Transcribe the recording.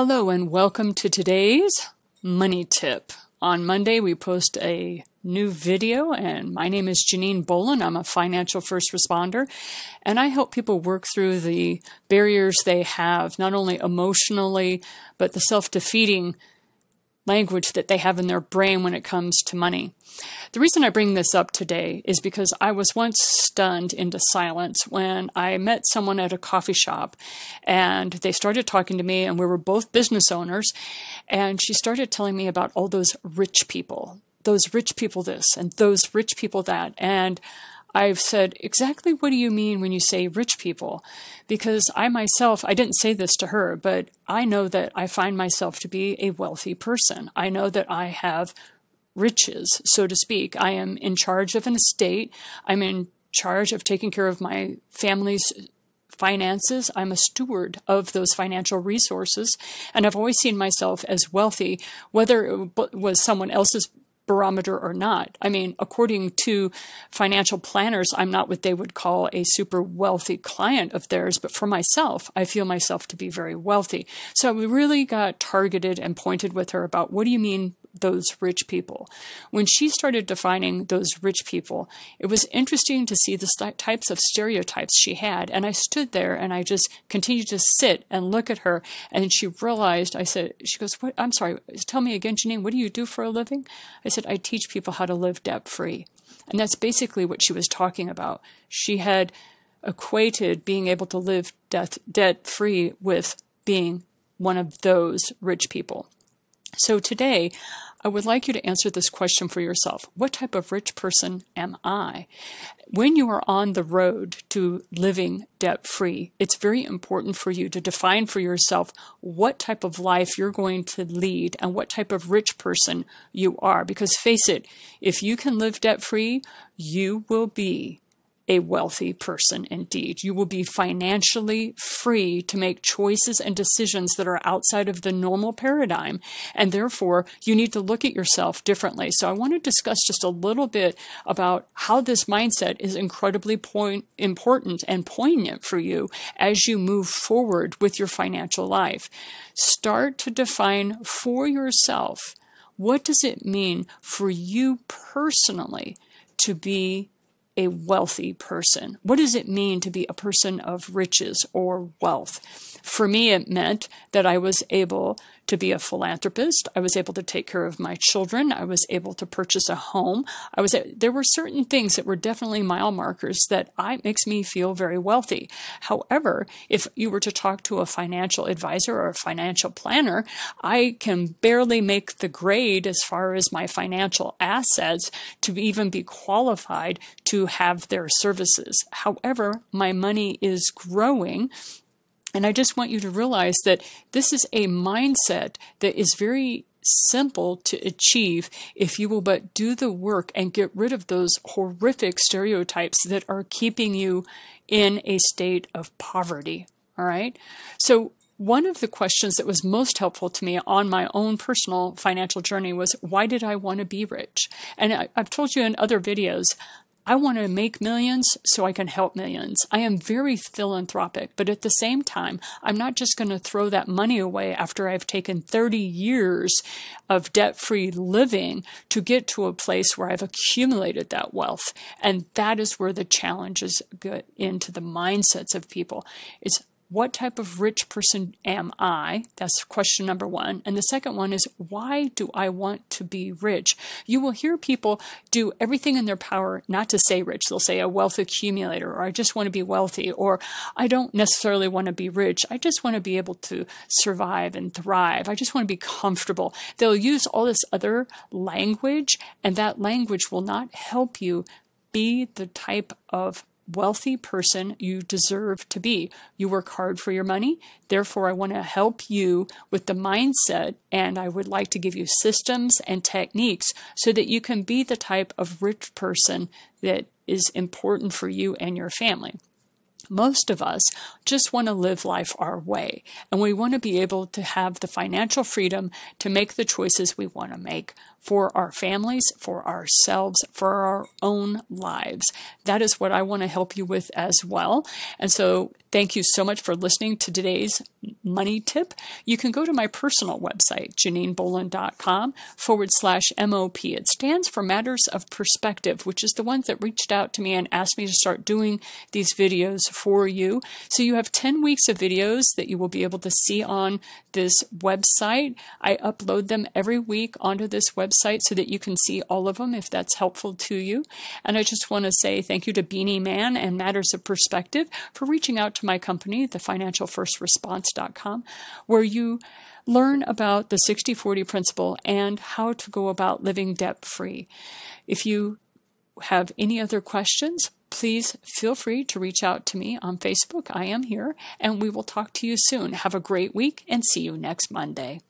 Hello and welcome to today's money tip. On Monday we post a new video and my name is Janine Bolon. I'm a financial first responder and I help people work through the barriers they have, not only emotionally, but the self-defeating language that they have in their brain when it comes to money. The reason I bring this up today is because I was once stunned into silence when I met someone at a coffee shop and they started talking to me, and we were both business owners, and she started telling me about all those rich people this and those rich people that. And I've said, exactly what do you mean when you say rich people? Because I myself, I didn't say this to her, but I know that I find myself to be a wealthy person. I know that I have riches, so to speak. I am in charge of an estate. I'm in charge of taking care of my family's finances. I'm a steward of those financial resources. And I've always seen myself as wealthy, whether it was someone else's barometer or not. I mean, according to financial planners, I'm not what they would call a super wealthy client of theirs, but for myself, I feel myself to be very wealthy. So we really got targeted and pointed with her about, what do you mean those rich people? When she started defining those rich people, it was interesting to see the types of stereotypes she had. And I stood there and I just continued to sit and look at her. And she realized, she goes, what? I'm sorry, tell me again, Janine, what do you do for a living? I said, I teach people how to live debt-free. And that's basically what she was talking about. She had equated being able to live debt-free with being one of those rich people. So today, I would like you to answer this question for yourself. What type of rich person am I? When you are on the road to living debt-free, it's very important for you to define for yourself what type of life you're going to lead and what type of rich person you are. Because face it, if you can live debt-free, you will be a wealthy person indeed. You will be financially free to make choices and decisions that are outside of the normal paradigm, and therefore you need to look at yourself differently. So I want to discuss just a little bit about how this mindset is incredibly important and poignant for you as you move forward with your financial life. Start to define for yourself, what does it mean for you personally to be a wealthy person? What does it mean to be a person of riches or wealth? For me, it meant that I was able to be a philanthropist. I was able to take care of my children. I was able to purchase a home. There were certain things that were definitely mile markers that makes me feel very wealthy. However, if you were to talk to a financial advisor or a financial planner, I can barely make the grade as far as my financial assets to even be qualified to have their services. However, my money is growing. And I just want you to realize that this is a mindset that is very simple to achieve if you will but do the work and get rid of those horrific stereotypes that are keeping you in a state of poverty. All right? So one of the questions that was most helpful to me on my own personal financial journey was, why did I want to be rich? And I've told you in other videos, I want to make millions so I can help millions. I am very philanthropic, but at the same time, I'm not just going to throw that money away after I've taken 30 years of debt-free living to get to a place where I've accumulated that wealth. And that is where the challenges get into the mindsets of people. It's, what type of rich person am I? That's question number one. And the second one is, why do I want to be rich? You will hear people do everything in their power not to say rich. They'll say a wealth accumulator, or I just want to be wealthy, or I don't necessarily want to be rich. I just want to be able to survive and thrive. I just want to be comfortable. They'll use all this other language, and that language will not help you be the type of wealthy person you deserve to be. You work hard for your money. Therefore, I want to help you with the mindset, and I would like to give you systems and techniques so that you can be the type of rich person that is important for you and your family. Most of us just want to live life our way, and we want to be able to have the financial freedom to make the choices we want to make for our families, for ourselves, for our own lives. That is what I want to help you with as well. And so Thank you so much for listening to today's money tip. You can go to my personal website, janinebolon.com/MOP. It stands for Matters of Perspective, which is the ones that reached out to me and asked me to start doing these videos for you. So you have 10 weeks of videos that you will be able to see on this website. I upload them every week onto this website so that you can see all of them if that's helpful to you. And I just want to say thank you to Beanie Man and Matters of Perspective for reaching out to my company, thefinancialfirstresponse.com, where you learn about the 60-40 principle and how to go about living debt-free. If you have any other questions, please feel free to reach out to me on Facebook. I am here, and we will talk to you soon. Have a great week, and see you next Monday.